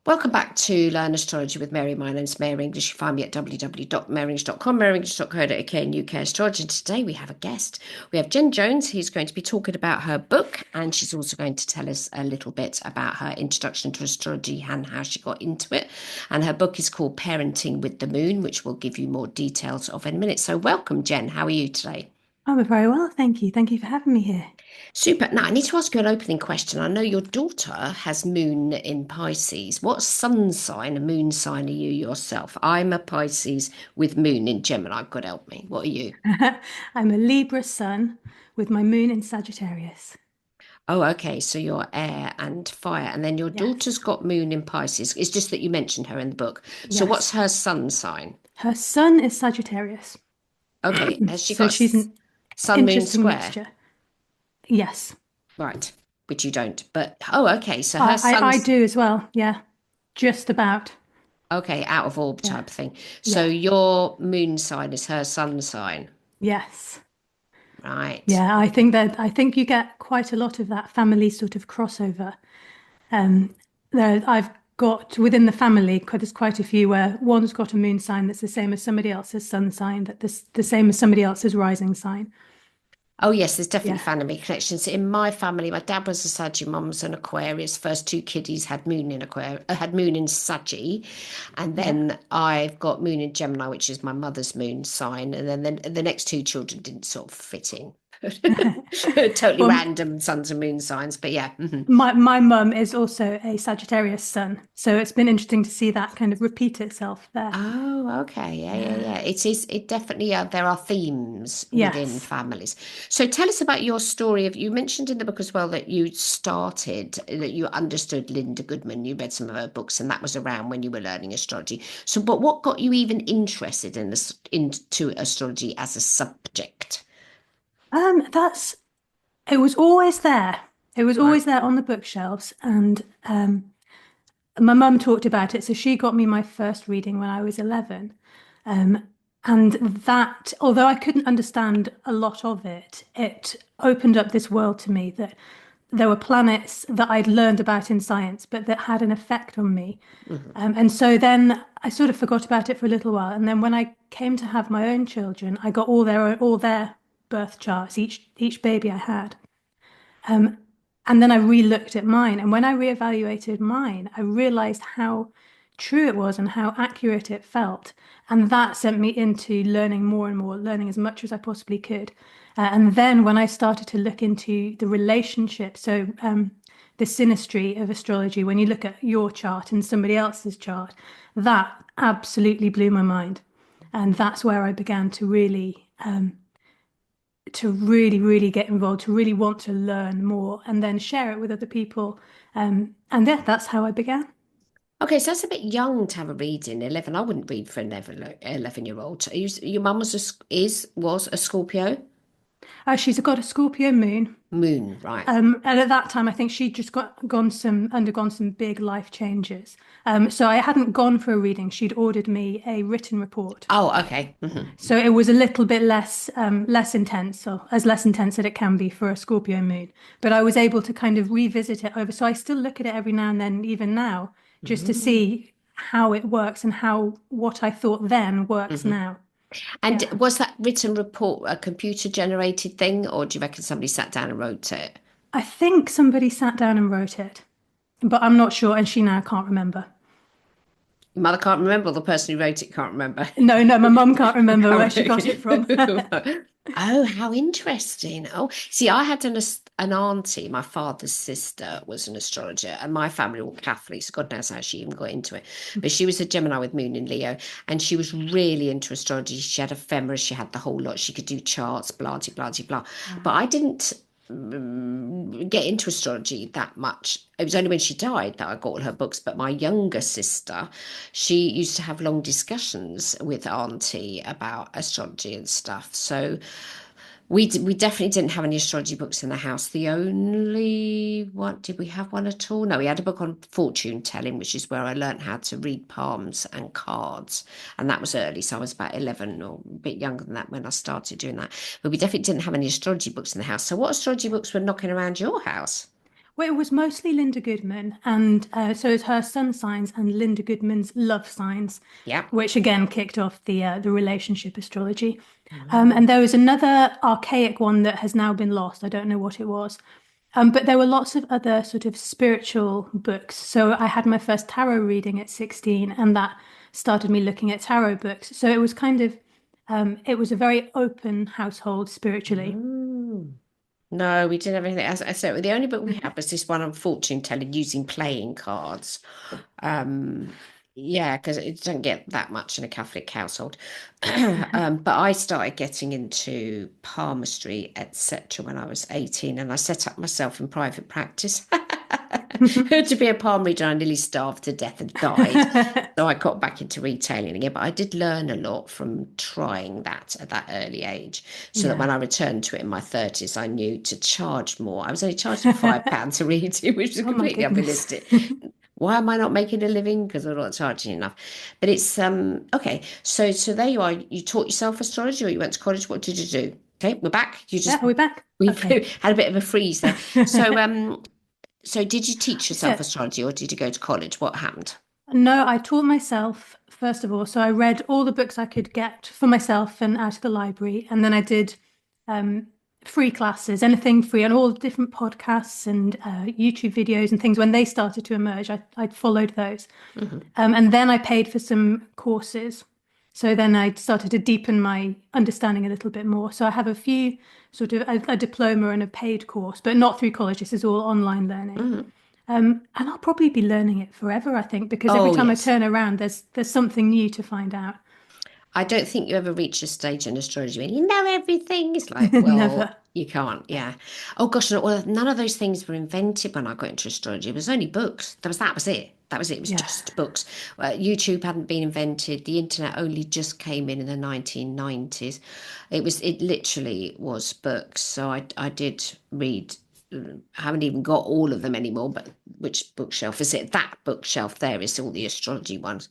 Welcome back to Learn Astrology with Mary. My name's Mary English. You find me at www.maryenglish.com, maryenglish.co.uk and UK Astrology. And today we have a guest. We have Jen Jones, who's going to be talking about her book, and she's also going to tell us a little bit about her introduction to astrology and how she got into it. And her book is called Parenting with the Moon, which we'll give you more details of in a minute. So welcome, Jen. How are you today? Oh, we're very well, thank you. Thank you for having me here. Super. Now, I need to ask you an opening question. I know your daughter has moon in Pisces. What sun sign and moon sign are you yourself? I'm a Pisces with moon in Gemini. God help me. What are you? I'm a Libra sun with my moon in Sagittarius. Oh, okay. So you're air and fire. And then your daughter's Yes, got moon in Pisces. It's just that you mentioned her in the book. So what's yes. her sun sign? Her sun is Sagittarius. Okay. Has she So got she's an sun moon interesting square? mixture. Yes, Right. Which you don't. But, oh, okay. So her I sun's do as well. Yeah, just about. okay, out of orb Yeah, type thing. So yeah, your moon sign is her sun sign. yes. Right. Yeah, I think you get quite a lot of that family sort of crossover. Um, I've got within the family, there's quite a few where one's got a moon sign that's the same as somebody else's sun sign, that's the same as somebody else's rising sign. Oh, yes, there's definitely Yeah, family connections. In my family, my dad was a Saggy, mum's an Aquarius. First two kiddies had moon in Aquarius, had moon in Saggy, and yeah. then I've got moon in Gemini, which is my mother's moon sign, and then the next two children didn't sort of fit in. Totally Well, random suns and moon signs, but yeah. Mhm. my mum is also a Sagittarius sun, so it's been interesting to see that kind of repeat itself there. Oh, okay. Yeah, yeah, Yeah. yeah. It is, it definitely there are themes within Yes. families. So tell us about your story of you mentioned in the book as well that you started that you understood Linda Goodman. You read some of her books and that was around when you were learning astrology. So but what got you even interested in this into astrology as a subject? That's it was always there. It was Right. always there on the bookshelves, and my mum talked about it, so she got me my first reading when I was 11. Um, and that, although I couldn't understand a lot of it, it opened up this world to me that there were planets that I'd learned about in science, but that had an effect on me. Mhm. And so then I sort of forgot about it for a little while. And then when I came to have my own children, I got all their birth charts, each baby I had. Um, and then I re-looked at mine. And when I reevaluated mine, I realized how true it was and how accurate it felt. And that sent me into learning more and more, learning as much as I possibly could. And then when I started to look into the relationship, so the synastry of astrology, when you look at your chart and somebody else's chart, that absolutely blew my mind. And that's where I began to really get involved, to really want to learn more and then share it with other people. And yeah, that's how I began. Okay, so that's a bit young to have a reading. 11. I wouldn't read for an 11-year-old. Your mum was was a Scorpio? She's got a Scorpio moon. Moon, right. And at that time, I think she'd just undergone some big life changes. So I hadn't gone for a reading. She'd ordered me a written report. Oh, okay. Hmm. So it was a little bit less intense, or as less intense as it can be for a Scorpio moon. But I was able to kind of revisit it over. So I still look at it every now and then, even now, just to Hmm. see how it works and how what I thought then works Hmm. now. And Yeah. was that written report a computer generated thing, or do you reckon somebody sat down and wrote it? I think somebody sat down and wrote it, but I'm not sure, and she now can't remember. Your mother can't remember, or the person who wrote it can't remember. No, no, my mum can't remember where Can't she got it from. remember. Oh, how interesting. Oh, see, I had an auntie, my father's sister was an astrologer, and my family were Catholics. God knows how she even got into it. But she was a Gemini with moon in Leo, and she was really into astrology. She had ephemeris, she had the whole lot. She could do charts, blah, blah, blah, blah. But I didn't get into astrology that much. It was only when she died that I got all her books. But my younger sister, she used to have long discussions with Auntie about astrology and stuff. So we definitely didn't have any astrology books in the house. The only one, did we have one at all? No, we had a book on fortune telling, which is where I learned how to read palms and cards. And that was early. So I was about 11 or a bit younger than that when I started doing that. But we definitely didn't have any astrology books in the house. So what astrology books were knocking around your house? Well, it was mostly Linda Goodman, and so it's her sun signs and Linda Goodman's love signs, Yeah. which again kicked off the relationship astrology. And Mm. there was another archaic one that has now been lost. I don't know what it was. But there were lots of other sort of spiritual books. So I had my first tarot reading at 16, and that started me looking at tarot books. So it was kind of, it was a very open household spiritually. Mm. No, we didn't have anything. As I said, the only book we had was this one on fortune telling using playing cards. Um, yeah, because it doesn't get that much in a Catholic household. But I started getting into palmistry, etc., when I was 18, and I set up myself in private practice. To be a palm reader, I nearly starved to death and died. So I got back into retailing again, but I did learn a lot from trying that at that early age. So that when Yeah. I returned to it in my 30s, I knew to charge more. I was only charging £5 a reading, which was Oh my completely goodness. unrealistic. Why am I not making a living? Because I'm not charging enough. But it's okay. So there you are. You taught yourself astrology, or you went to college. What did you do? Okay, we're back. You Yeah, just are we back? we've Okay. had a bit of a freeze there. So so did you teach yourself So, astrology, or did you go to college? What happened? no, I taught myself first of all. So I read all the books I could get for myself and out of the library. And then I did um, free classes, anything free, on all different podcasts and YouTube videos and things. When they started to emerge, I followed those. Mhm. And then I paid for some courses. So then I started to deepen my understanding a little bit more. So I have a few sort of a diploma and a paid course, but not through college. This is all online learning. Mhm. And I'll probably be learning it forever, I think, because every Oh, time I yes. turn around, there's something new to find out. I don't think you ever reach a stage in astrology when you know everything. It's like, well, Never. you can't. Yeah. Oh gosh, no, well, none of those things were invented when I got into astrology. It was only books. That was it. That was it. It was Yeah. just books. YouTube hadn't been invented. The internet only just came in the 1990s. It literally was books. So I did read. I haven't even got all of them anymore, but which bookshelf is it? That bookshelf there is all the astrology ones.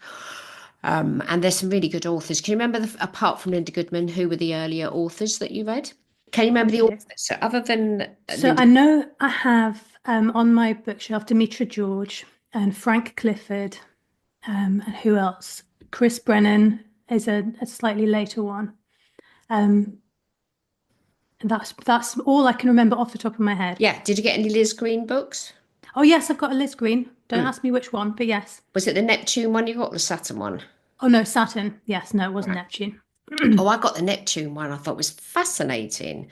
And there's some really good authors. Can you remember, apart from Linda Goodman, who were the earlier authors that you read? Can you remember Oh the dear. authors? So other than So Linda, I know I have on my bookshelf Demetra George and Frank Clifford, and who else? Chris Brennan is a slightly later one. Um, and that's all I can remember off the top of my head. yeah, did you get any Liz Green books? Oh yes, I've got a Liz Green. Don't Mm. ask me which one, but yes. Was it the Neptune one you got, or the Saturn one? Oh no, Saturn. Yes, no, it wasn't Right. Neptune. Oh, I got the Neptune one. I thought was fascinating.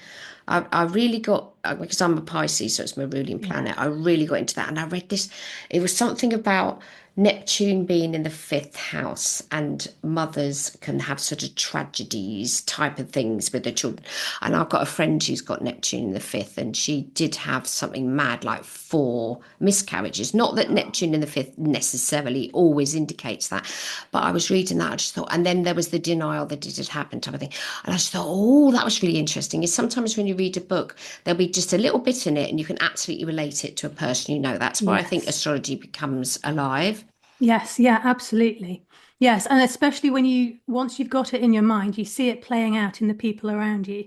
I really got, because I'm a Pisces, so it's my ruling Yeah. planet. I really got into that, and I read this. It was something about Neptune being in the fifth house, and mothers can have sort of tragedies type of things with their children. And I've got a friend who's got Neptune in the fifth, and she did have something mad like four miscarriages. Not that Neptune in the fifth necessarily always indicates that, but I was reading that, I just thought, and then there was the denial that it had happened type of thing. And I just thought, oh, that was really interesting. Is sometimes when you read a book, there'll be just a little bit in it and you can absolutely relate it to a person you know. That's why I think Yes. astrology becomes alive. Yes, yeah, absolutely. Yes, and especially when you once you've got it in your mind, you see it playing out in the people around you.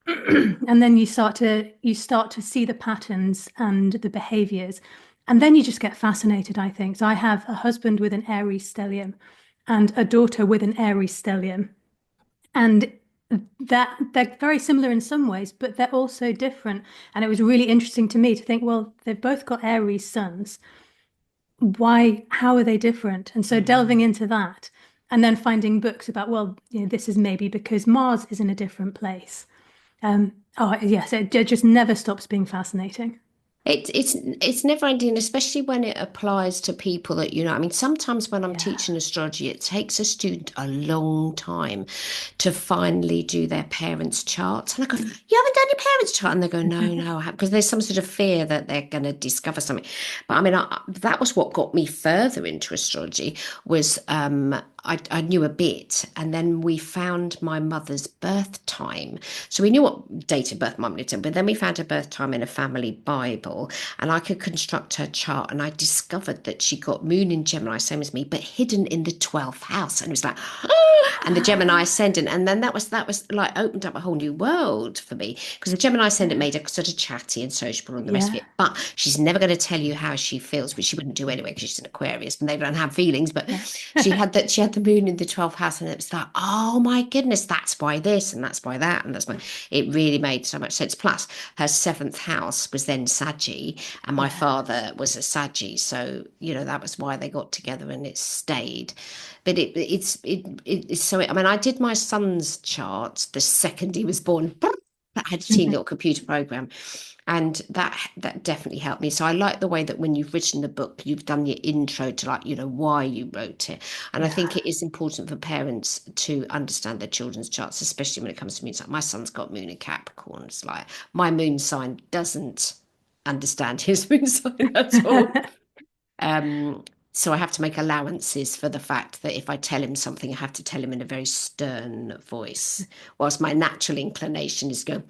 And then you start to see the patterns and the behaviors. And then you just get fascinated, I think. So I have a husband with an Aries stellium and a daughter with an Aries stellium. And that they're very similar in some ways, but they're also different. And it was really interesting to me to think, well, they've both got Aries suns. Why, how are they different? And so delving Mm. into that and then finding books about, well, this is maybe because Mars is in a different place. Oh, yes, it just never stops being fascinating. It's never ending, especially when it applies to people that you know. I mean, sometimes when I'm Yeah. teaching astrology, it takes a student a long time to finally do their parents' charts. And I go, "You haven't done your parents' chart?" And they go, "No, no," because there's some sort of fear that they're going to discover something. But I mean, that was what got me further into astrology. Was I knew a bit, and then we found my mother's birth time. So we knew what date of birth mum lived in, but then we found her birth time in a family Bible. girl, and I could construct her chart, and I discovered that she got moon in Gemini, same as me, but hidden in the 12th house. And it was like, and the Gemini ascendant. And then that was like opened up a whole new world for me, because the Gemini ascendant Yeah. made her sort of chatty and sociable and the rest of Yeah. it. But she's never going to tell you how she feels, which she wouldn't do anyway, because she's an Aquarius and they don't have feelings. But Yeah. she had the moon in the 12th house, and it was like, oh my goodness, that's why this and that's why that, and that's why it really made so much sense. Plus, her seventh house was then Saggy, and my Yes. father was a Saggy, so that was why they got together, and it stayed. But it's so. I mean, I did my son's chart the second he was born. I had a teeny little computer program, and that definitely helped me. So I like the way that when you've written the book, you've done your intro to, like, why you wrote it. And I think Yeah. it is important for parents to understand their children's charts, especially when it comes to moon sign. My son's got moon in Capricorn. It's like my moon sign doesn't understand his moon sign at all. Um, so I have to make allowances for the fact that if I tell him something, I have to tell him in a very stern voice, whilst my natural inclination is going,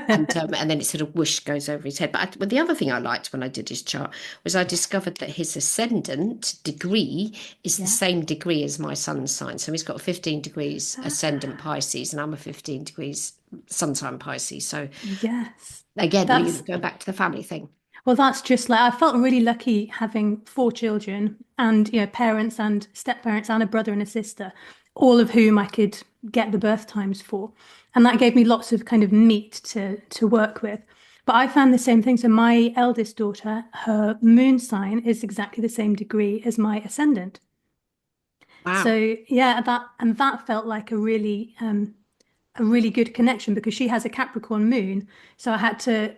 and then it sort of whoosh goes over his head. But the other thing I liked when I did his chart was I discovered that his ascendant degree is the Yeah. same degree as my sun's sign. So he's got 15 degrees ascendant Ah, Pisces, and I'm a 15 degrees sun sign Pisces. So yes. again, That's going back to the family thing. Well, that's just like I felt really lucky having four children and parents and step parents and a brother and a sister, all of whom I could get the birth times for. And that gave me lots of kind of meat to work with. But I found the same thing. So my eldest daughter, her moon sign is exactly the same degree as my ascendant. Wow. So yeah, that felt like a really good connection because she has a Capricorn moon. So I had to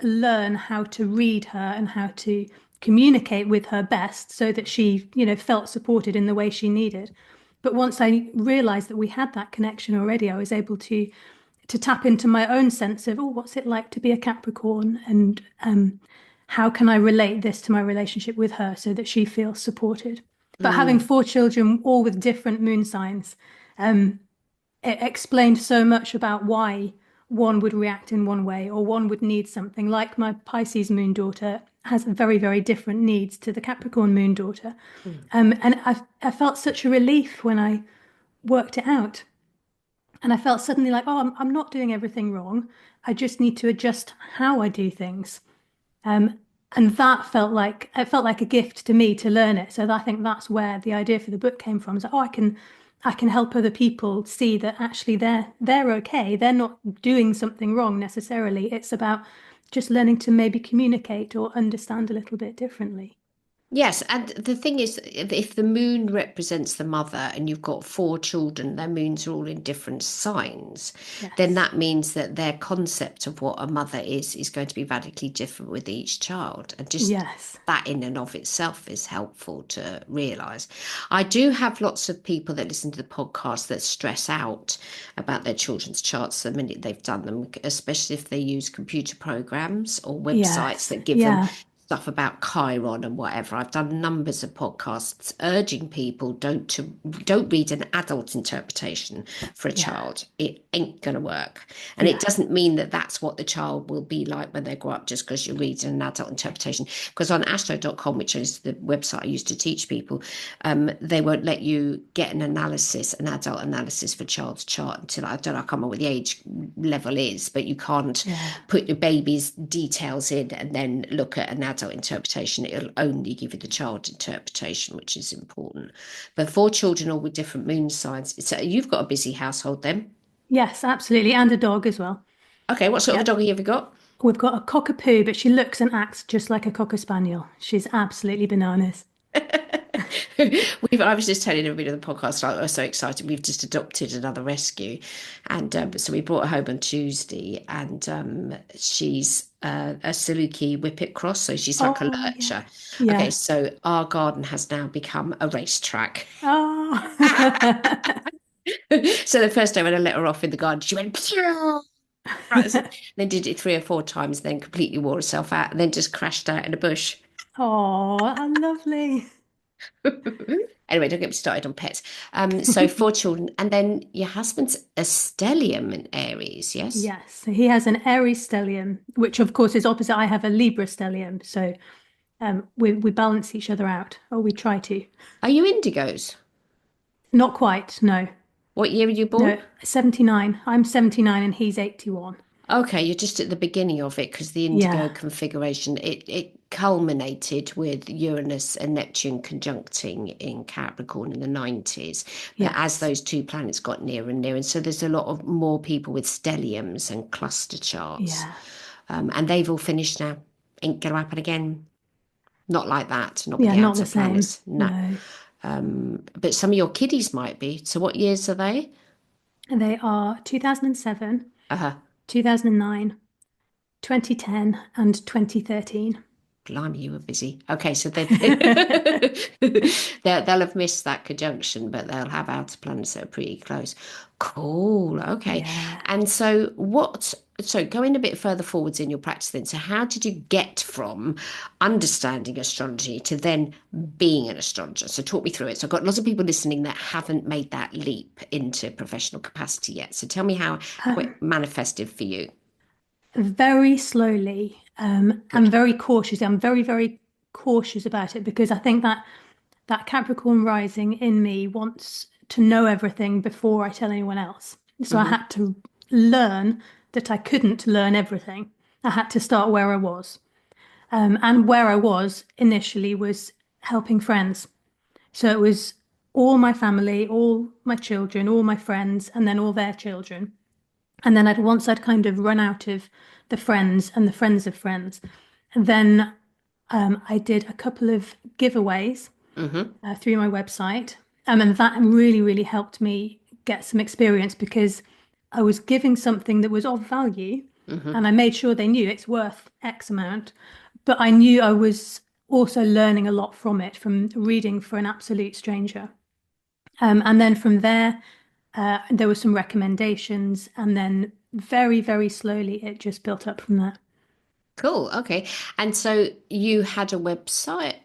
learn how to read her and how to communicate with her best so that she, felt supported in the way she needed. But once I realized that we had that connection already, I was able to tap into my own sense of, oh, what's it like to be a Capricorn, and how can I relate this to my relationship with her so that she feels supported. But having Mm. four children, all with different moon signs, um, it explained so much about why one would react in one way or one would need something. Like my Pisces moon daughter has very, very different needs to the Capricorn moon daughter. Mm. And I felt such a relief when I worked it out. And I felt suddenly like, oh, I'm not doing everything wrong. I just need to adjust how I do things. Um, and that felt like a gift to me to learn it. So I think that's where the idea for the book came from. Is like, oh, I can help other people see that actually they're okay. They're not doing something wrong necessarily. It's about just learning to maybe communicate or understand a little bit differently. Yes, and the thing is, if the moon represents the mother and you've got four children, their moons are all in different signs, then Yes. that means that their concept of what a mother is going to be radically different with each child. And just Yes. that in and of itself is helpful to realize. I do have lots of people that listen to the podcast that stress out about their children's charts the minute they've done them, especially if they use computer programs or websites Yes. that give them Yeah. stuff about Chiron and whatever. I've done numbers of podcasts urging people don't read an adult interpretation for a Yeah. child. It ain't gonna work, and it Yeah. doesn't mean that that's what the child will be like when they grow up just because you're reading an adult interpretation. Because on astro.com, which is the website I used to teach people, they won't let you get an adult analysis for child's chart until, I don't know, I can't remember what the age level is, but you can't Yeah. put your baby's details in and then look at an adult interpretation. It'll only give you the child interpretation, which is important. But for children all with different moon signs, so you've got a busy household then. Yes, absolutely. And a dog as well. Okay, what sort of a Yep. dog have you got? We've got a cockapoo, but she looks and acts just like a cocker spaniel. She's absolutely bananas. I was just telling everybody on the podcast, I was so excited. We've just adopted another rescue. And so we brought her home on Tuesday, and she's a Saluki Whippet cross. So she's like a Oh, yeah. lurcher. Okay, Yeah. so our garden has now become a racetrack. Oh. So the first day when I let her off in the garden, she went, "Pew!" Right, then did it 3 or 4 times, then completely wore herself out, and then just crashed out in a bush. Oh, how lovely. Anyway, don't get me started on pets. So four children, and then your husband's a stellium in Aries, yes? Yes, so he has an Aries stellium, which of course is opposite. I have a Libra stellium, so we balance each other out, or we try to. Are you indigos? Not quite, no. What year were you born? No, 79. I'm 79 and he's 81. Okay, you're just at the beginning of it because the indigo Yeah. configuration, it culminated with Uranus and Neptune conjuncting in Capricorn in the 90s. But as Yes. those two planets got nearer and nearer, and so there's a lot of more people with stelliums and cluster charts. Yeah. And they've all finished now. Ain't gonna happen again. Not like that, not with Yeah, the not the outer same. planets. No. No. But some of your kiddies might be. So what years are they? And they are 2007, Uh-huh. 2009, 2010, and 2013. Blimey, you were busy. Okay, so they they'll have missed that conjunction, but they'll have outer planets that are pretty close. Cool. Okay. Yeah. And so so going a bit further forwards in your practice then, so how did you get from understanding astrology to then being an astrologer? So talk me through it. So I've got lots of people listening that haven't made that leap into professional capacity yet. So tell me how it Um, manifested for you. Very slowly, Good. and very cautiously. I'm very, very cautious about it because I think that that Capricorn rising in me wants to know everything before I tell anyone else. So I Hmm. had to learn that I couldn't learn everything. I had to start where I was. And where I was initially was helping friends. So it was all my family, all my children, all my friends, and then all their children. And then once I'd kind of run out of the friends and the friends of friends, and then I did a couple of giveaways Hmm. through my website. And that really, really helped me get some experience because I was giving something that was of value Hmm. and I made sure they knew it's worth X amount. But I knew I was also learning a lot from it, from reading for an absolute stranger. And then from there were some recommendations, and then very, very slowly it just built up from there. Cool. Okay. And so you had a website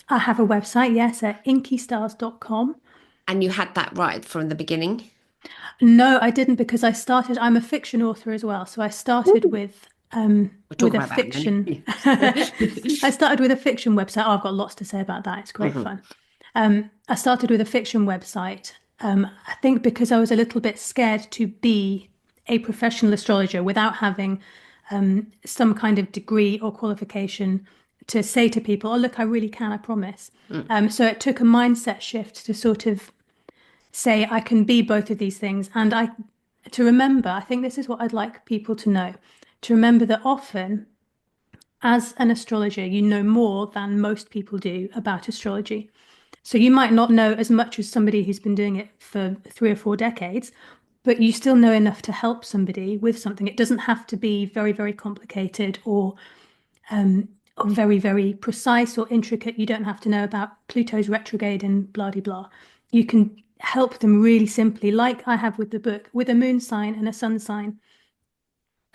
I have a website, yes, at inkystars.com. and you had that right from the beginning. No, I didn't because I'm a fiction author as well. So I started Ooh. We'll talk with a about that in a minute. fiction. Yes. I started with a fiction website. Oh, I've got lots to say about that. It's great Mhm. fun. I started with a fiction website. I think because I was a little bit scared to be a professional astrologer without having some kind of degree or qualification to say to people, "Oh, look, I really can, I promise." Mm. So it took a mindset shift to sort of say I can be both of these things. And I to remember, I think this is what I'd like people to know, to remember that often as an astrologer, you know more than most people do about astrology. So you might not know as much as somebody who's been doing it for 3 or 4 decades, but you still know enough to help somebody with something. It doesn't have to be very, very complicated or very, very precise or intricate. You don't have to know about Pluto's retrograde and blah de blah. You can help them really simply, like I have with the book, with a moon sign and a sun sign.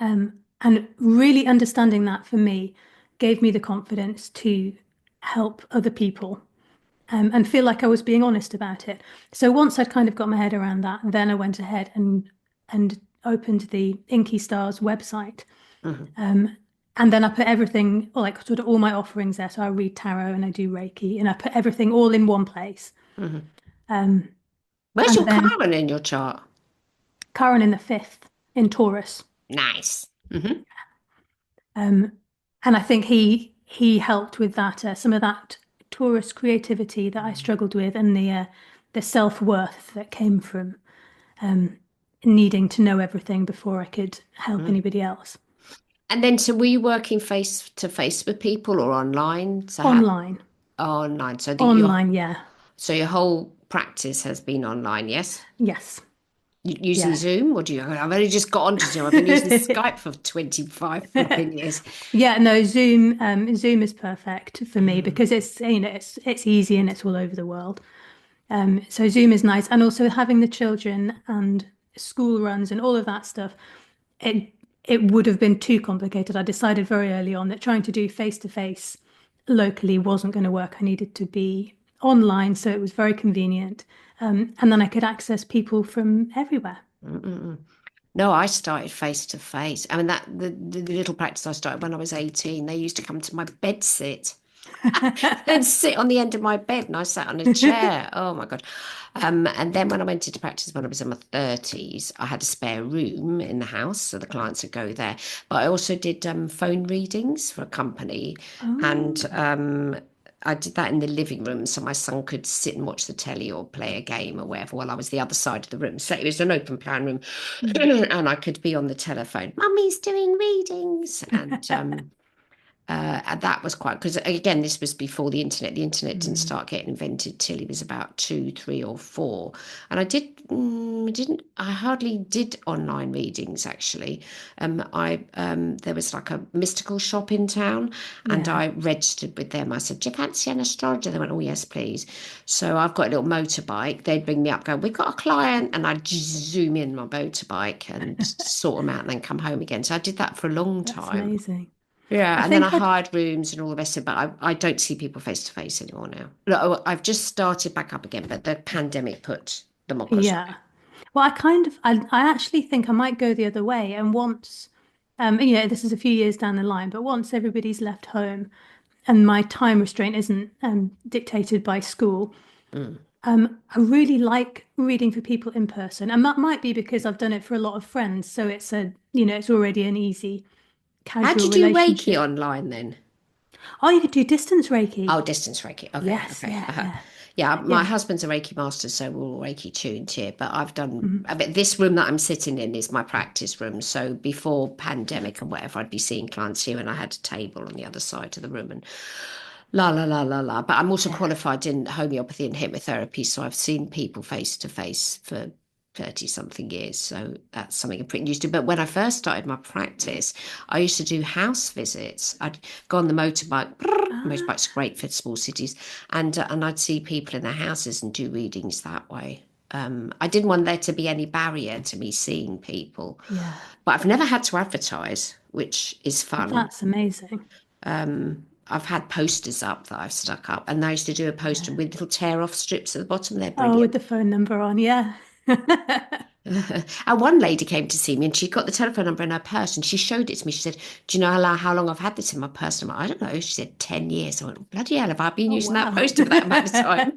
And really understanding that for me gave me the confidence to help other people and feel like I was being honest about it. So once I'd kind of got my head around that, then I went ahead and opened the Inky Stars website. Mhm. And then I put everything, or like sort of all my offerings there. So I read tarot and I do Reiki, and I put everything all in one place. Mhm. Um, Where's and your then Chiron in your chart? Chiron in the fifth in Taurus. Nice. Hmm. Um, and I think he helped with that some of that Taurus creativity that I struggled with, and the self-worth that came from um, needing to know everything before I could help Mm. anybody else. And then, so were you working face to face with people or online? So how Online, online? online, yeah, So your whole practice has been online, yes? yes, Using yeah. Zoom, or do you? I've only just got onto Zoom. I've been using Skype for 25 flipping years. Yeah, no, Zoom is perfect for me Mm. because it's easy and it's all over the world. So Zoom is nice, and also having the children and school runs and all of that stuff. It it would have been too complicated. I decided very early on that trying to do face to face locally wasn't going to work. I needed to be online, so it was very convenient. And then I could access people from everywhere. Mm-mm. No, I started face to face. I mean, the little practice I started when I was 18, they used to come to my bed sit. They'd sit on the end of my bed and I sat on a chair. Oh my God. And then when I went into practice when I was in my 30s, I had a spare room in the house, so the clients would go there. But I also did phone readings for a company. And Oh, I did that in the living room so my son could sit and watch the telly or play a game or whatever while I was the other side of the room. So it was an open plan room mm. and I could be on the telephone. Mummy's doing readings. And that was quite, because again, this was before the internet. The internet didn't Mm. start getting invented till he was about 2, 3, or 4. And I hardly did online readings actually. I There was like a mystical shop in town, and Yeah. I registered with them. I said, "Do you fancy an astrologer?" They went, "Oh yes, please." So I've got a little motorbike. They'd bring me up, going, "We've got a client," and I'd just zoom in my motorbike and sort them out, and then come home again. So I did that for a long That's time. amazing. I Yeah, and then I think I'd, hired rooms and all the rest of it, but I don't see people face to face anymore now. No, I've just started back up again, but the pandemic put the mockers on yeah. Well, I actually think I might go the other way. And once, this is a few years down the line, but once everybody's left home and my time restraint isn't dictated by school, me. Mm. I really like reading for people in person. And that might be because I've done it for a lot of friends. So it's already an easy, How do casual you do Reiki relationship. online then? Oh, you could do distance Reiki. Oh, distance Reiki. Okay, Yes, okay. yeah, yeah. Yeah, my Yeah. husband's a Reiki master, so we're all Reiki tuned here. But I've done, Mhm. I mean, this room that I'm sitting in is my practice room. So before pandemic and whatever, I'd be seeing clients here, and I had a table on the other side of the room, and la la la la la. But I'm also Yeah. qualified in homeopathy and hypnotherapy, so I've seen people face to face for 30 something years. So that's something I'm pretty used to. But when I first started my practice, I used to do house visits. I'd go on the motorbike. Ah, Motorbike's great for small cities, and I'd see people in their houses and do readings that way. I didn't want there to be any barrier to me seeing people, yeah. but I've never had to advertise, which is fun. That's amazing. I've had posters up that I've stuck up, and I used to do a poster Yeah. with little tear off strips at the bottom. They're Oh, with brilliant. the phone number on, yeah. And one lady came to see me and she got the telephone number in her purse and she showed it to me. She said, "Do you know how long I've had this in my purse?" I'm like, "I don't know." She said, 10 years. I went, "Bloody hell, have I been Oh, using that wow. poster for that amount of time?"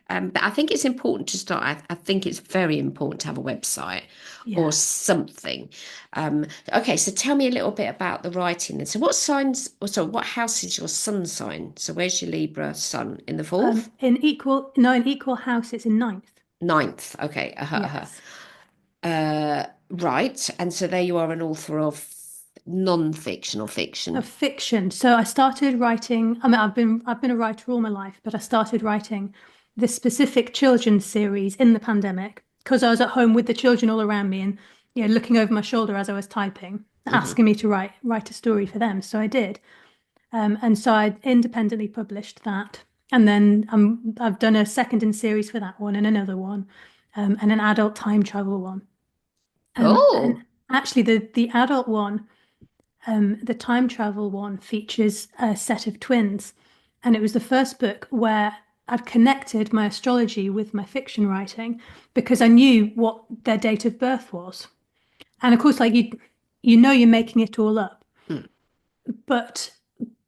But I think it's important to start. I think it's very important to have a website or Yeah. something. Okay, so tell me a little bit about the writing. And so, what signs, or so what house is your sun sign? So, where's your Libra sun? In the fourth? In equal house, it's in ninth. Ninth. Okay. Yes. Right. And so, there you are, an author of non-fiction or Of fiction. fiction. So I started writing, I mean, I've been a writer all my life, but I started writing this specific children's series in the pandemic because I was at home with the children all around me and looking over my shoulder as I was typing, Hmm. asking me to write a story for them. So I did. And so I independently published that. And then I've done a second in series for that one and another one, and an adult time travel one. And Cool. actually, the adult one, the time travel one, features a set of twins, and it was the first book where I'd connected my astrology with my fiction writing because I knew what their date of birth was. And of course, like you're making it all up, Mm. but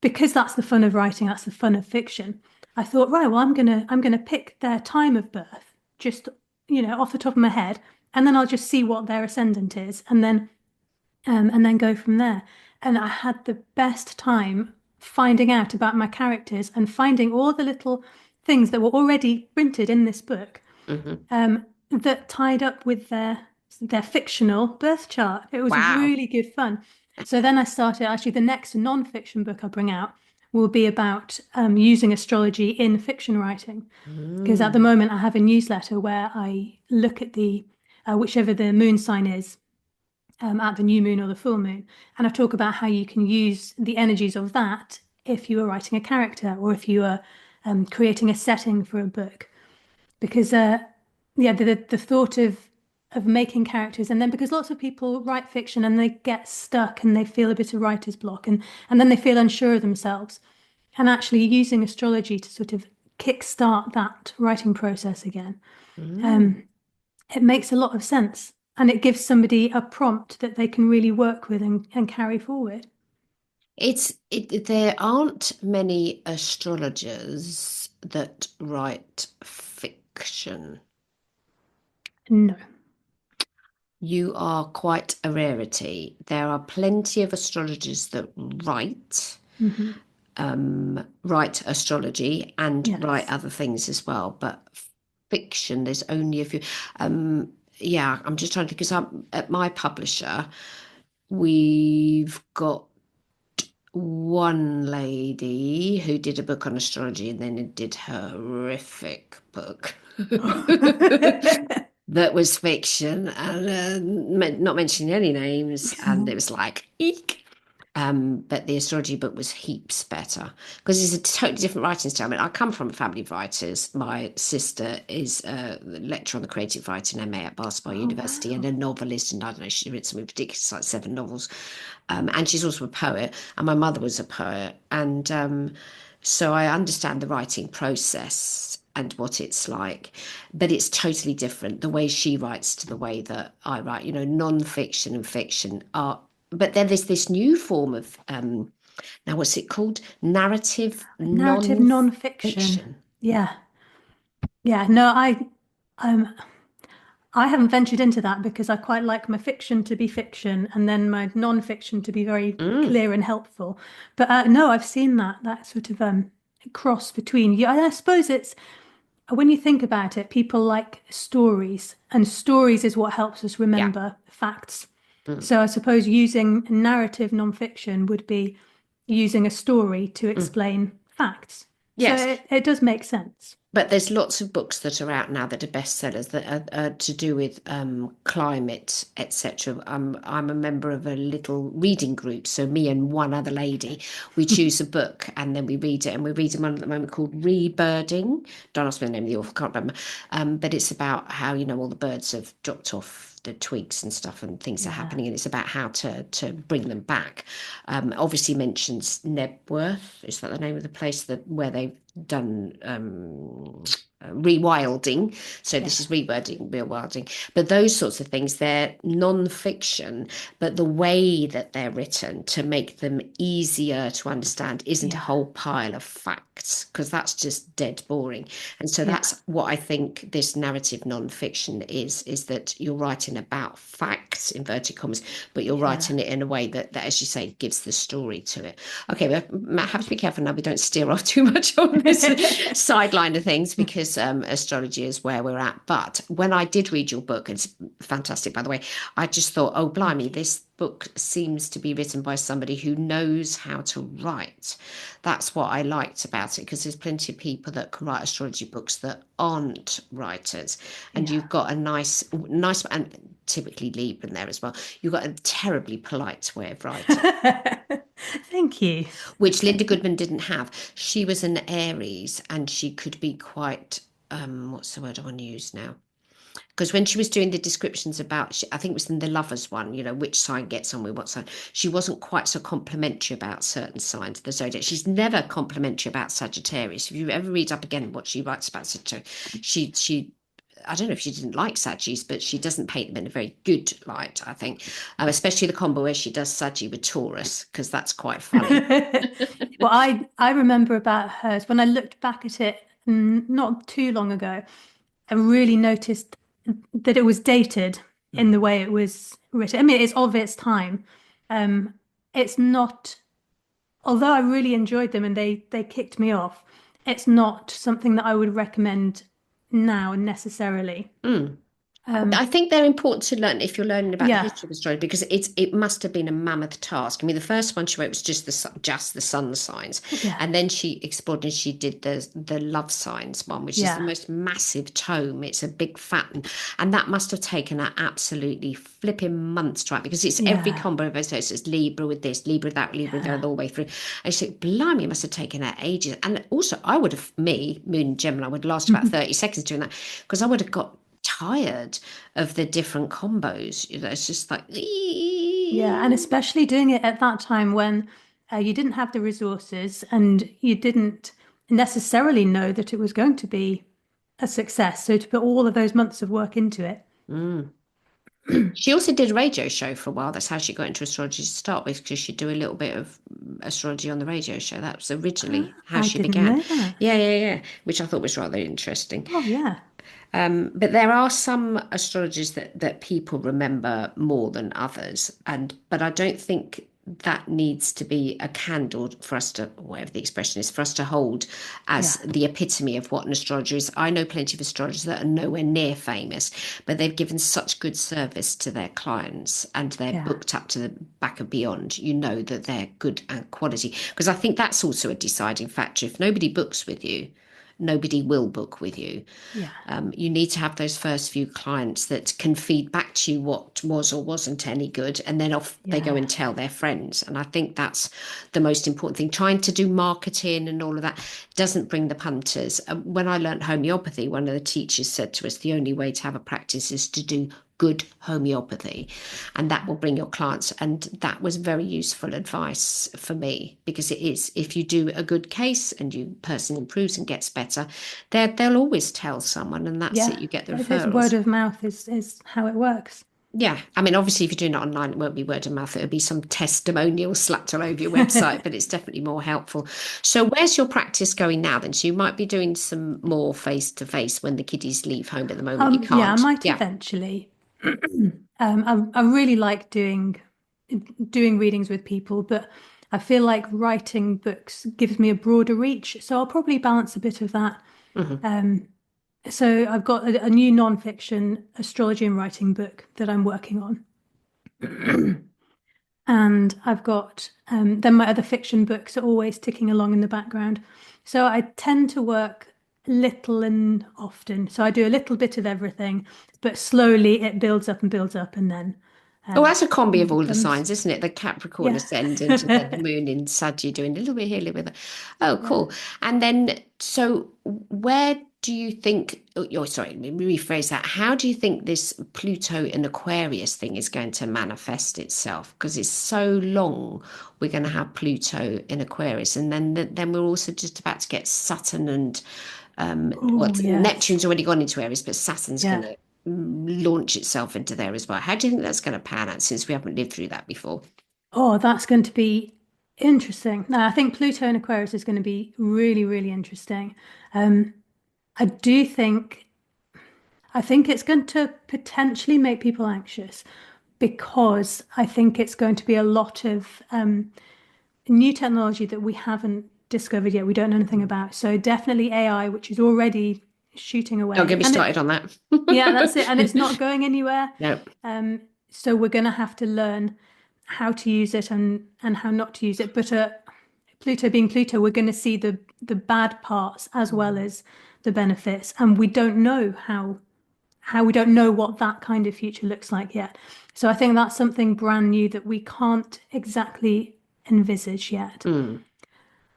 because that's the fun of writing, that's the fun of fiction. I thought, right, well, I'm gonna pick their time of birth, just off the top of my head, and then I'll just see what their ascendant is, and then go from there. And I had the best time finding out about my characters and finding all the little things that were already printed in this book, Hmm. that tied up with their fictional birth chart. It was Wow. really good fun. So then I started, actually, the next non-fiction book I bring out will be about using astrology in fiction writing. Because at the Mm. moment I have a newsletter where I look at the whichever the moon sign is, at the new moon or the full moon. And I talk about how you can use the energies of that if you are writing a character or if you are creating a setting for a book. Because yeah, the thought of making characters, and then because lots of people write fiction and they get stuck and they feel a bit of writer's block, and then they feel unsure of themselves. and actually using astrology to sort of kickstart that writing process again. Mm. Um, it makes a lot of sense, and it gives somebody a prompt that they can really work with and carry forward. There aren't many astrologers that write fiction. No. You are quite a rarity. There are plenty of astrologers that Hmm. write astrology and write Yes. other things as well, but fiction, there's only a few. Yeah, I'm just trying to think because I'm at my publisher, we've got one lady who did a book on astrology and then it did her horrific book that was fiction and not mentioning any names, and it was like eek. But the astrology book was heaps better because it's a totally different writing style. I mean, I come from a family of writers. My sister is a lecturer on the creative writing MA at Basketball Oh, University and wow. a novelist, and I don't know, she's written something ridiculous like 7 novels. And she's also a poet, and my mother was a poet, and so I understand the writing process and what it's like, but it's totally different the way she writes to the way that I write. You know, non-fiction and fiction are, but then there's this new form of now what's it called? Narrative Narrative non-fiction. non-fiction. Yeah. Yeah. No, um I haven't ventured into that because I quite like my fiction to be fiction and then my non-fiction to be very Mm, clear and helpful. But no, I've seen that sort of cross between. Yeah, I suppose it's when you think about it, people like stories, and stories is what helps us yeah. remember facts. Mm, So I suppose using narrative non-fiction would be using a story to mm. explain facts. So Yes. it does make sense. But there's lots of books that are out now that are bestsellers that are to do with climate, etc. I'm a member of a little reading group, so me and one other lady, we choose a book and then we read it, and we're reading one at the moment called Rebirding. Don't ask me the name of the author, can't remember. But it's about how all the birds have dropped off the twigs and stuff, and things are Yeah. happening, and it's about how to bring them back. Obviously mentions Nebworth. Is that the name of the place that where they've done rewilding? So this is Yeah. rewilding, but those sorts of things, they're non-fiction, but the way that they're written to make them easier to understand isn't a Yeah. whole pile of facts, because that's just dead boring. And so Yeah. that's what I think this narrative non-fiction is that you're writing about facts, inverted commas, but you're Yeah. writing it in a way that as you say, gives the story to it. Okay, we have to be careful now we don't steer off too much on this sideline of things, because astrology is where we're at. But when I did read your book, it's fantastic, by the way, I just thought, oh, blimey, Thank you. this book seems to be written by somebody who knows how to write. That's what I liked about it, because there's plenty of people that can write astrology books that aren't writers, and Yeah. you've got a nice, and typically Libra in there as well. You've got a terribly polite way of writing, Thank you. which Linda Goodman didn't have. She was an Aries, and she could be quite, what's the word I want to use now? Because when she was doing the descriptions about, I think it was in the lovers one, which sign gets on with what sign, she wasn't quite so complimentary about certain signs of the zodiac. She's never complimentary about Sagittarius. If you ever read up again what she writes about Sagittarius, she I don't know if she didn't like Saggies, but she doesn't paint them in a very good light, I think. Especially the combo where she does Saggy with Taurus, because that's quite funny. Well, I remember about hers when I looked back at it not too long ago. I really noticed that it was dated in the Mm. way it was written. I mean, it's of its time. Um, it's not, although I really enjoyed them and they kicked me off, it's not something that I would recommend now necessarily. Mm. I Um, think they're important to learn if you're learning about the yeah, history of astrology, because it must have been a mammoth task. I mean, the first one she wrote was just the sun signs, yeah, and then she explored and she did the love signs one, which is the yeah, most massive tome. It's a big fat one, and that must have taken her absolutely flipping months to write, because it's every yeah, combo of those. So it's Libra with this, Libra with that, Libra with that, yeah. all the way through. And she said, "Blimey, it must have taken her ages." And also, I would have Moon Gemini would last about 30 seconds doing that, because I would have got tired of the different combos. It's just like, Yeah, and especially doing it at that time when you didn't have the resources, and you didn't necessarily know that it was going to be a success. So to put all of those months of work into it. Mm. She also did a radio show for a while. That's how she got into astrology to start with, because she'd do a little bit of astrology on the radio show. That was originally how I she didn't began. know that. Yeah, yeah, yeah, which I thought was rather interesting. Oh, yeah. But there are some astrologers that people remember more than others, but I don't think that needs to be a candle for us to, whatever the expression is, for us to hold as Yeah. the epitome of what an astrologer is. I know plenty of astrologers that are nowhere near famous, but they've given such good service to their clients and they're Yeah. booked up to the back of beyond. You know that they're good and quality, because I think that's also a deciding factor. If nobody books with you, nobody will book with you. Yeah. You need to have those first few clients that can feed back to you what was or wasn't any good, and then off they go Yeah. and tell their friends. And I think that's the most important thing. Trying to do marketing and all of that doesn't bring the punters. When I learned homeopathy, one of the teachers said to us, the only way to have a practice is to do good homeopathy, and that will bring your clients. And that was very useful advice for me, because it is, if you do a good case and you person improves and gets better, they'll always tell someone, and that's it, Yeah. you get the It's word referrals. of mouth is how it works. Yeah, I mean, obviously, if you're doing it online, it won't be word of mouth. It'll be some testimonial slapped all over your website, but it's definitely more helpful. So, where's your practice going now then? So, you might be doing some more face to face when the kiddies leave home. At the moment, you Yeah, I can't. might Yeah. eventually. I really like doing readings with people, but I feel like writing books gives me a broader reach. So I'll probably balance a bit of that. Hmm. Um, so I've got a new non-fiction astrology and writing book that I'm working on. And I've got then my other fiction books are always ticking along in the background. So I tend to work little and often. So I do a little bit of everything, but slowly it builds up, and then Oh, that's a combi it of all the becomes, signs, isn't it? The Capricorn yeah. ascendant and then the moon in Sag, you're doing a little bit here, a little bit there. Oh, Yeah. cool. And then, so where do you think, oh, sorry, let me rephrase that. How do you think this Pluto and Aquarius thing is going to manifest itself? Because it's so long we're going to have Pluto in Aquarius. And then we're also just about to get Saturn and Oh, yes. Neptune's already gone into Aries, but Saturn's going Yeah. to launch itself into there as well. How do you think that's going to pan out, since we haven't lived through that before? Oh, that's going to be interesting. Now, I think Pluto and Aquarius is going to be really, really interesting. Um, I do think I think it's going to potentially make people anxious because I think it's going to be a lot of new technology that we haven't discovered yet, we don't know anything about. So definitely AI, which is already shooting Don't away. get me And started on yeah, that's it. And it's that. not going anywhere. No. So we're going to have to learn how to use it and how not to use it. But Pluto being Pluto, we're going to see the bad parts as well as the benefits, and we don't know how we don't know what that kind of future looks like yet. So I think that's something brand new that we can't exactly envisage yet. Mm.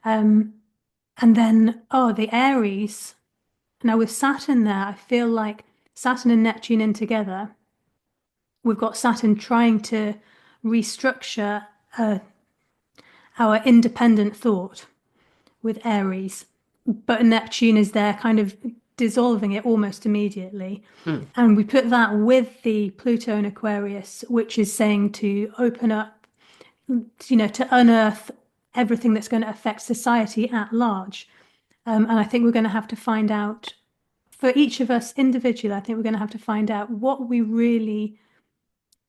And then, oh, the Aries. Now with Saturn there, I feel like Saturn and Neptune in together, we've got Saturn trying to restructure our independent thought with Aries, but Neptune is there kind of dissolving it almost immediately. Mm. And we put that with the Pluto and Aquarius, which is saying to open up, to unearth everything that's going to affect society at large. And I think we're going to have to find out for each of us individually, I think we're going to have to find out what we really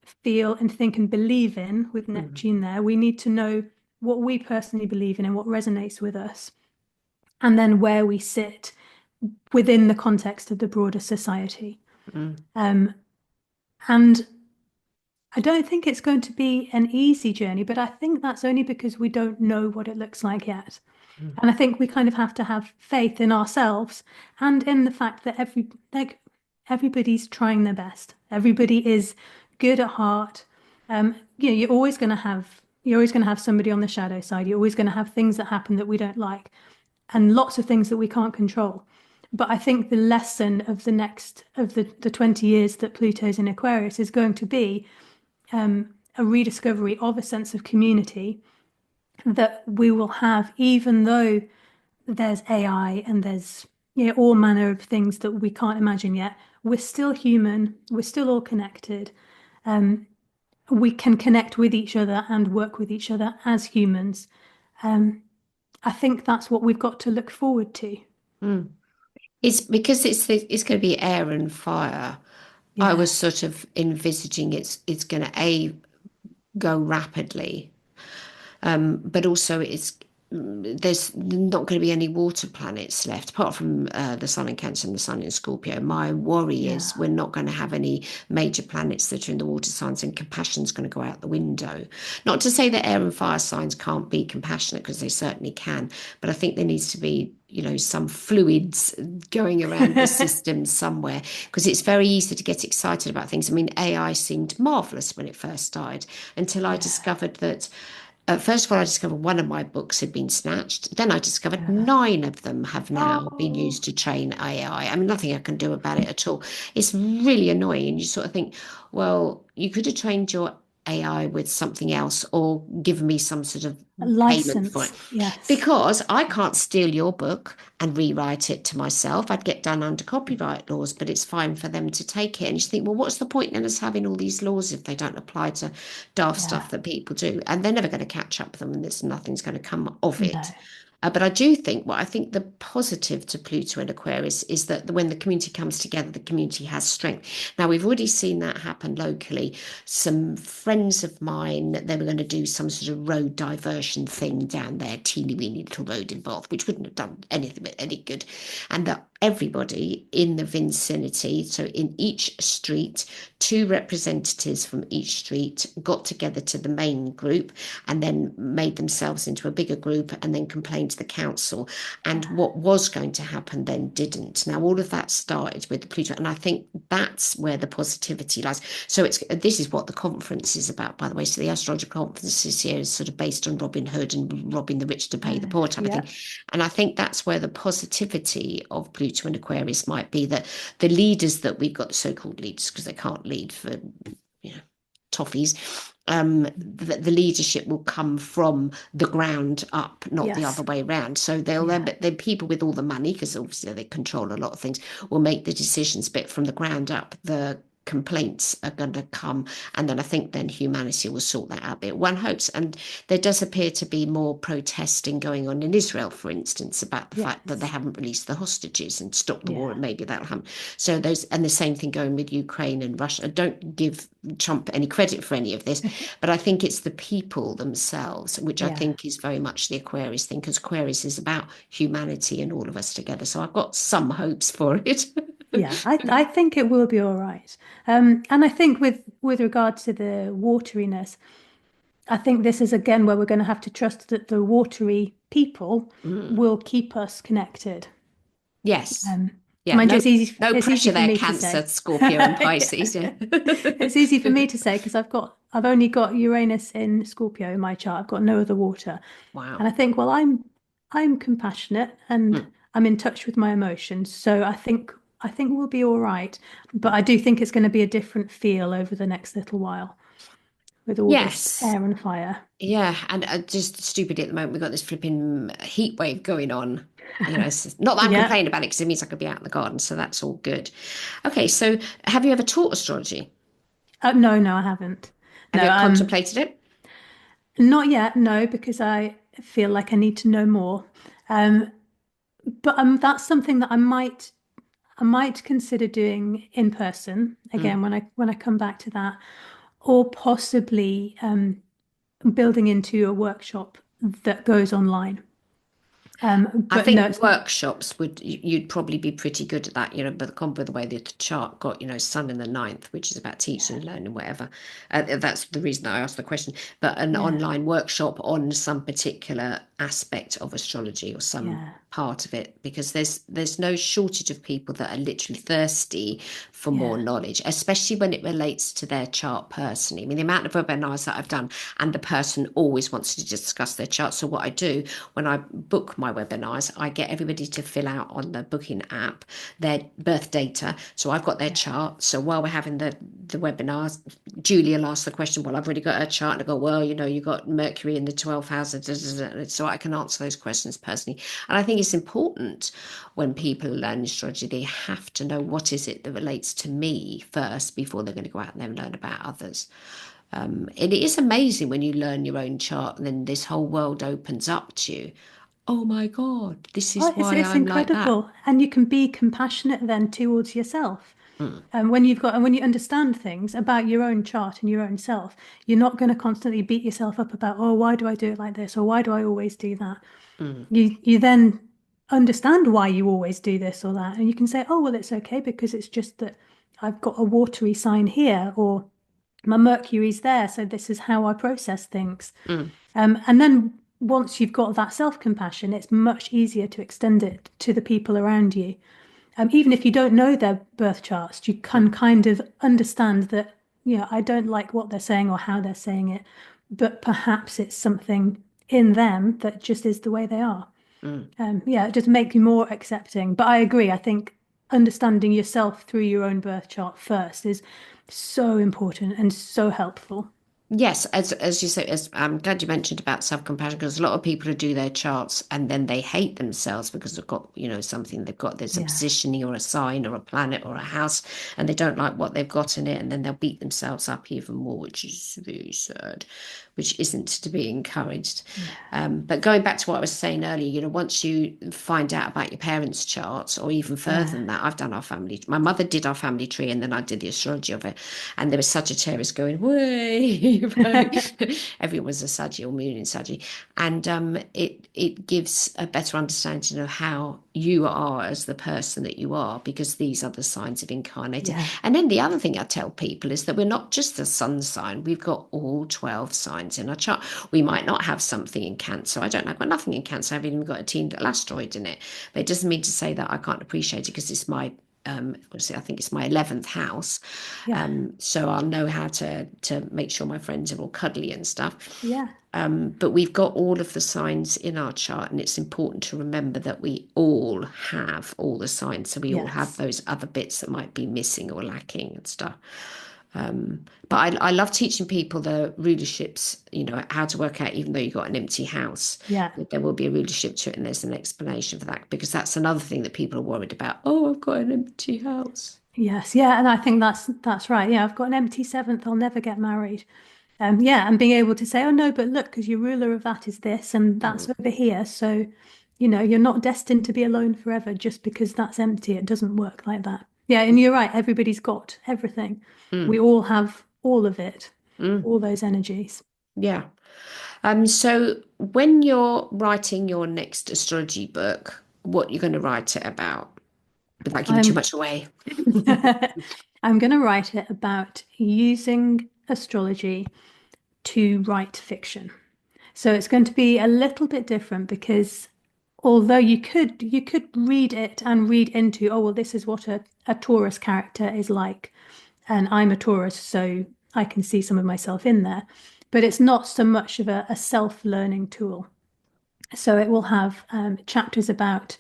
feel and think and believe in with Mm. Neptune there. We need to know what we personally believe in and what resonates with us, and then where we sit within the context of the broader society. Mm. Um, and I don't think it's going to be an easy journey, but I think that's only because we don't know what it looks like yet. Mm. And I think we kind of have to have faith in ourselves and in the fact that everybody's trying their best. Everybody is good at heart. You're always going to have somebody on the shadow side. You're always going to have things that happen that we don't like, and lots of things that we can't control. But I think the lesson of the 20 years that Pluto's in Aquarius is going to be a rediscovery of a sense of community that we will have, even though there's AI and there's all manner of things that we can't imagine yet. We're still human. We're still all connected. Um, we can connect with each other and work with each other as humans. Um, I think that's what we've got to look forward to. Mm. It's because it's going to be air and fire. I Yeah, was sort of envisaging it's going to a go rapidly, but also there's not going to be any water planets left apart from the sun in Cancer and the sun in Scorpio. My worry yeah, is we're not going to have any major planets that are in the water signs, and compassion's going to go out the window. Not to say that air and fire signs can't be compassionate, because they certainly can, but I think there needs to be, some fluids going around the system somewhere, because it's very easy to get excited about things. I mean, AI seemed marvelous when it first started, until I yeah, discovered that first of all, I discovered one of my books had been snatched. Then I discovered yeah. 9 of them have now been Oh, used to train AI. I mean, nothing I can do about it at all. It's really annoying. And you sort of think, well, you could have trained your AI with something else or given me some sort of payment for it. license. Yes. Because I can't steal your book and rewrite it to myself. I'd get done under copyright laws, but it's fine for them to take it. And you think, well, what's the point in us having all these laws if they don't apply to daft Yeah. stuff that people do? And they're never going to catch up with them, and there's nothing's going to come of No. it. But I do think, I think the positive to Pluto and Aquarius is that when the community comes together, the community has strength. Now, we've already seen that happen locally. Some friends of mine, they were going to do some sort of road diversion thing down there, teeny weeny little road in Bath, which wouldn't have done anything but any good. And that everybody in the vicinity, so in each street, 2 representatives from each street got together to the main group and then made themselves into a bigger group and then complained to the council. And what was going to happen then didn't. Now, all of that started with Pluto, and I think that's where the positivity lies. So this is what the conference is about, by the way. So the Astrologer conference this year is sort of based on Robin Hood and robbing the rich to pay the poor type of Yeah. thing. And I think that's where the positivity of Pluto and Aquarius might be, that the leaders that we've got, the so-called leaders, because they can't lead for, toffees, the leadership will come from the ground up, not the other Yes. way around. So they'll Yeah. the people with all the money, because obviously they control a lot of things, will make the decisions, but from the ground up, the complaints are going to come, and then I think then humanity will sort that out a bit, one hopes. And there does appear to be more protesting going on in Israel, for instance, about the fact that they Yes. haven't released the hostages and stopped the war, Yeah. and maybe that'll happen. So those, and the same thing going with Ukraine and Russia. I don't give Trump any credit for any of this, but I think it's the people themselves, which I Yeah. think is very much the Aquarius thing, because Aquarius is about humanity and all of us together. So I've got some hopes for it. Yeah, I think it will be all right. And I think with regard to the wateriness, I think this is again where we're going to have to trust that the watery people Mm. will keep us connected. Yes. Um, Yeah. Mind you, No, no it's easy pressure for there, me to Cancer, say. Scorpio, and Yeah. Pisces. Yeah. It's easy for me to say because I've only got Uranus in Scorpio in my chart. I've got no other water. And I Wow. think, well, I'm compassionate and Mm. I'm in touch with my emotions. So I think we'll be all right. But I do think it's going to be a different feel over the next little while with all this Yes. air and fire. Yeah. And just stupidly at the moment, we've got this flipping heat wave going on. Not that I'm Yeah. complaining about it, because it means I could be out in the garden. So that's all good. Okay. So have you ever taught astrology? No, no, I haven't. Have No, you ever contemplated it? not yet. No, because I feel like I need to know more. Um, but that's something that I might consider doing in person Mm. again when I come back to that, or possibly building into a workshop that goes online. I But no, think workshops you'd probably be pretty good at that, but with the way that the chart got, Sun in the ninth, which is about teaching yeah, and learning, whatever. That's the reason I asked the question. But an yeah, online workshop on some particular aspect of astrology or some Yeah. part of it, because there's no shortage of people that are literally thirsty for more Yeah. knowledge, especially when it relates to their chart personally. I mean, the amount of webinars that I've done, and the person always wants to discuss their chart. So what I do when I book my webinars, I get everybody to fill out on the booking app their birth data. So I've got their Yeah. chart. So while we're having the webinars, Julia will ask the question, well, I've already got her chart. And I go, well, you got Mercury in the 12th house. So I can answer those questions personally. And I think it's important when people learn astrology, they have to know what is it that relates to me first before they're going to go out there and learn about others. It is amazing when you learn your own chart and then this whole world opens up to you. Oh my God, this Oh, is it's why it's I'm like that. incredible. And you can be compassionate then towards yourself. Mm, And when you understand things about your own chart and your own self, you're not going to constantly beat yourself up about, oh, why do I do it like this? Or why do I always do that? mm, You then understand why you always do this or that. And you can say, oh, well, it's okay because it's just that I've got a watery sign here, or my Mercury's there, so this is how I process things. mm, And then once you've got that self-compassion, it's much easier to extend it to the people around you. Even if you don't know their birth charts, you mm, can kind of understand that, I don't like what they're saying or how they're saying it, but perhaps it's something in them that just is the way they are. mm. Yeah, it just make you more accepting. But I agree. I think understanding yourself through your own birth chart first is so important and so helpful. Yes, as you say, as I'm glad you mentioned about self-compassion, because a lot of people who do their charts and then they hate themselves because they've got, something they've got, there's a Yeah. positioning or a sign or a planet or a house, and they don't like what they've got in it, and then they'll beat themselves up even more, which is very sad, which isn't to be encouraged. Yeah. But going back to what I was saying earlier, once you find out about your parents' charts, or even further Yeah. than that, I've done our family. My mother did our family tree, and then I did the astrology of it, and there was Sagittarius going way. Everyone was a Saggy or moon in Saggy, and it gives a better understanding of how you are as the person that you are, because these are the signs have incarnated. Yeah. And then the other thing I tell people is that we're not just a sun sign; we've got all 12 signs in our chart. We might not have something in Cancer. I've got nothing in Cancer. I haven't even got a team little asteroid in it, but it doesn't mean to say that I can't appreciate it because it's my I think it's my 11th house. Yeah. So I'll know how to make sure my friends are all cuddly and stuff. Yeah. But we've got all of the signs in our chart, and it's important to remember that we all have all the signs. So we all have Yes. those other bits that might be missing or lacking and stuff. But I love teaching people the rulerships, how to work out, even though you've got an empty house, Yeah. that there will be a rulership to it, and there's an explanation for that, because that's another thing that people are worried about. Oh, I've got an empty house. Yes. Yeah. And I think that's right. Yeah. I've got an empty seventh. I'll never get married. Yeah, and being able to say, oh no, but look, because your ruler of that is this and that's Mm, over here. So, you're not destined to be alone forever just because that's empty. It doesn't work like that. Yeah, and you're right. Everybody's got everything. We mm, all have all of it, mm. all those energies. Yeah. So when you're writing your next astrology book, what you're going to write it about without giving too I'm much away? I'm going to write it about using astrology to write fiction. So it's going to be a little bit different because although you could read it and read into, oh well, this is what a Taurus character is like, and I'm a Taurus, so I can see some of myself in there. But it's not so much of a self-learning tool. So it will have chapters about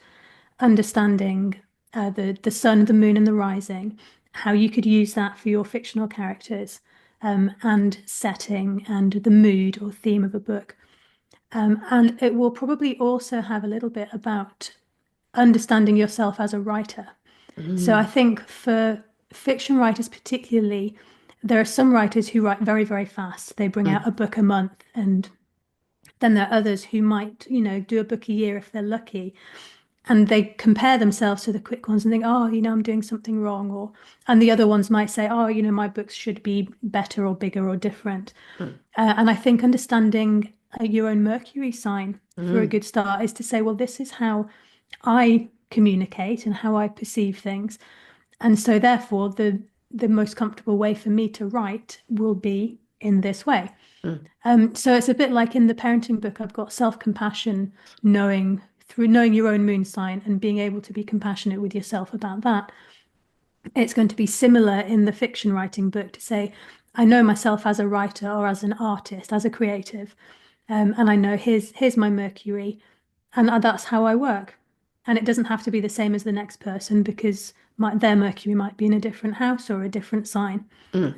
understanding the sun, the moon, and the rising, how you could use that for your fictional characters, and setting and the mood or theme of a book. And it will probably also have a little bit about understanding yourself as a writer. So I Mm, think for fiction writers particularly, there are some writers who write very, very fast. They bring out mm, a book a month, and then there are others who might, do a book a year if they're lucky. And they compare themselves to the quick ones and think, oh, I'm doing something wrong. And the other ones might say, oh, my books should be better or bigger or different. mm, And I think understanding your own Mercury sign for a mm, good start is to say, well, this is how I communicate and how I perceive things. And so therefore the most comfortable way for me to write will be in this way. Mm, So it's a bit like in the parenting book, I've got self-compassion, knowing your own moon sign and being able to be compassionate with yourself about that. It's going to be similar in the fiction writing book to say, I know myself as a writer or as an artist, as a creative, and I know here's my Mercury, and that's how I work. And it doesn't have to be the same as the next person because their Mercury might be in a different house or a different sign. mm.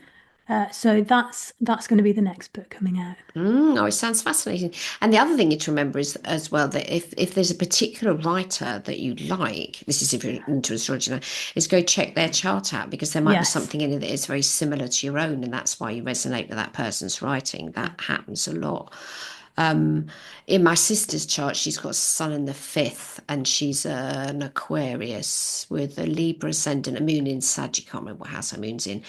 So that's going to be the next book coming out. Oh, it sounds fascinating. And the other thing you to remember is as well that if there's a particular writer that you like, this is if you're into astrology now, is go check their chart out because there might be Yes. something in it that is very similar to your own, and that's why you resonate with that person's writing. That happens a lot. Um, in my sister's chart, she's got Sun in the fifth, and she's an Aquarius with a Libra ascendant, a moon in Sag. You can't remember what house her moon's in,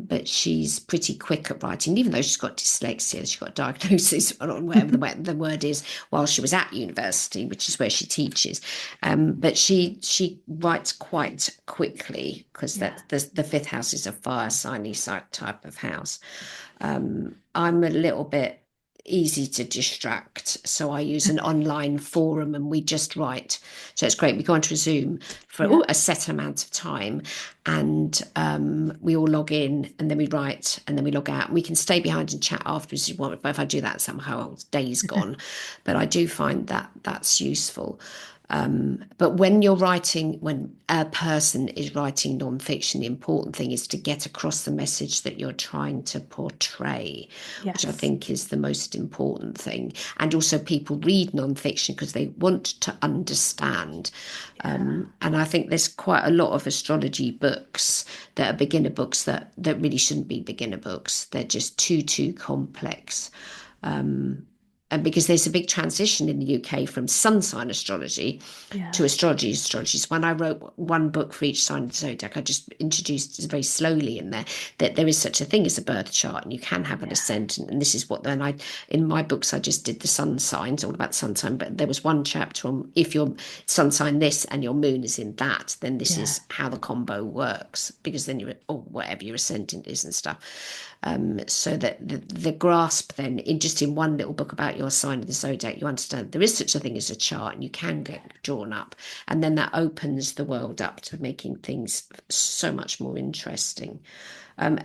but she's pretty quick at writing, even though she's got dyslexia. She's got a diagnosis on whatever the word is while she was at university, which is where she teaches. But she writes quite quickly because Yeah. that the fifth house is a fire signy type of house. I'm a little bit easy to distract. So I use an online forum and we just write. So it's great. We go onto a Zoom for Yeah. a set amount of time and we all log in and then we write and then we log out. We can stay behind and chat afterwards if you want, but if I do that somehow, day's gone. But I do find that that's useful. But when you're writing, when a person is writing non-fiction, the important thing is to get across the message that you're trying to portray, which I Yes. think is the most important thing. And also, people read non-fiction because they want to understand. Yeah. And I think there's quite a lot of astrology books that are beginner books that really shouldn't be beginner books. They're just too complex. And because there's a big transition in the UK from sun sign astrology Yeah. to astrology. So when I wrote one book for each sign of the zodiac, I just introduced very slowly in there that there is such a thing as a birth chart, and you can have an Yeah. ascendant. And this is what then I in my books I just did the sun signs, all about the sun sign. But there was one chapter on if your sun sign this and your moon is in that, then this Yeah. is how the combo works. Because then you're or whatever your ascendant is and stuff. So that the grasp then in one little book about your sign of the zodiac, you understand there is such a thing as a chart and you can get drawn up, and then that opens the world up to making things so much more interesting.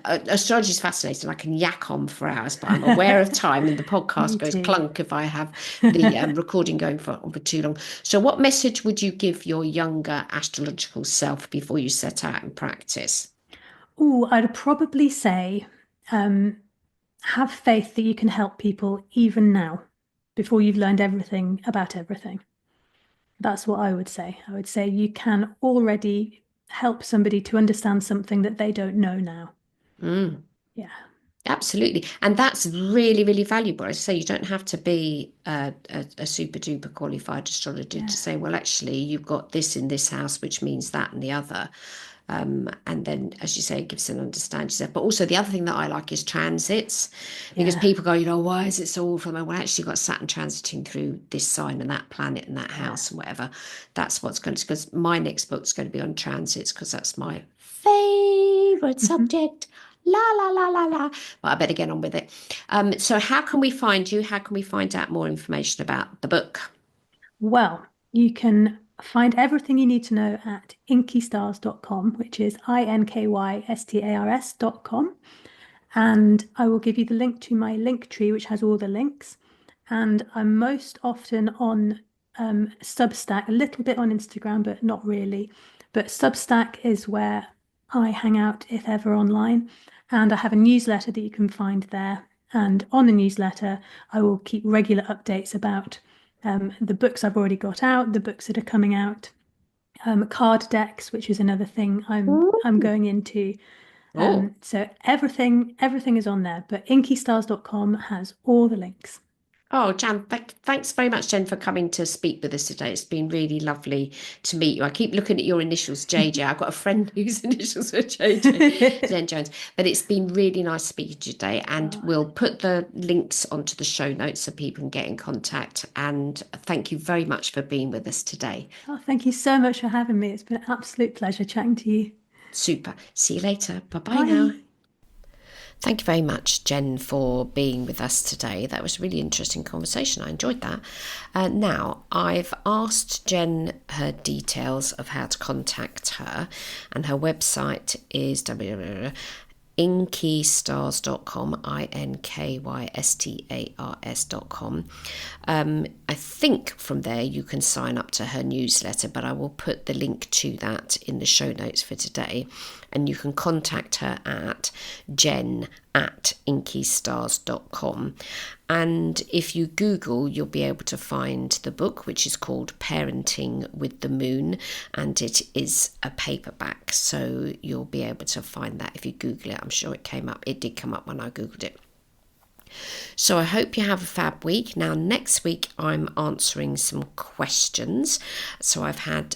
Astrology is fascinating. I can yak on for hours, but I'm aware of time, and the podcast Me goes too. clunk if I have the recording going for too long. So, what message would you give your younger astrological self before you set out and practice? Oh, I'd probably say um, have faith that you can help people even now, before you've learned everything about everything. That's what I would say. I would say you can already help somebody to understand something that they don't know now. Mm. Yeah. Absolutely. And that's really, really valuable. I say you don't have to be a super duper qualified astrologer Yeah. to say, well, actually, you've got this in this house, which means that and the other. And then, as you say, it gives an understanding. But also, the other thing that I like is transits, because Yeah. people go, why is it so awful? Well, actually, you've got Saturn transiting through this sign and that planet and that Yeah. house and whatever. That's what's going to, because my next book's going to be on transits, because that's my favorite subject. La la la la la. But I better get on with it. So how can we find you? How can we find out more information about the book? Well, you can find everything you need to know at inkystars.com, which is inkystars.com. And I will give you the link to my link tree, which has all the links. And I'm most often on Substack, a little bit on Instagram, but not really. But Substack is where I hang out if ever online. And I have a newsletter that you can find there. And on the newsletter, I will keep regular updates about the books I've already got out, the books that are coming out, card decks, which is another thing I'm going into. Oh, So everything is on there, but inkystars.com has all the links. oh, Jan, thanks very much, Jen, for coming to speak with us today. It's been really lovely to meet you. I keep looking at your initials, JJ. I've got a friend whose initials are JJ, Jen Jones. But it's been really nice speaking to you today. And Oh, we'll put the links onto the show notes so people can get in contact. And thank you very much for being with us today. oh, thank you so much for having me. It's been an absolute pleasure chatting to you. Super. See you later. Bye bye now. Bye. Thank you very much, Jen, for being with us today. That was a really interesting conversation. I enjoyed that. Now, I've asked Jen her details of how to contact her, and her website is inkeystars.com, INKYSTARS.com. I think from there you can sign up to her newsletter, but I will put the link to that in the show notes for today. And you can contact her at jen@inkeystars.com. And if you Google, you'll be able to find the book, which is called Parenting with the Moon, and it is a paperback. So you'll be able to find that if you Google it. I'm sure it came up. It did come up when I Googled it. So I hope you have a fab week. Now, next week, I'm answering some questions. So I've had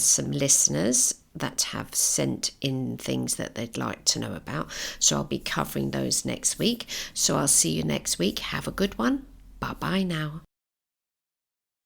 some listeners that have sent in things that they'd like to know about. So I'll be covering those next week. So I'll see you next week. Have a good one. Bye-bye now.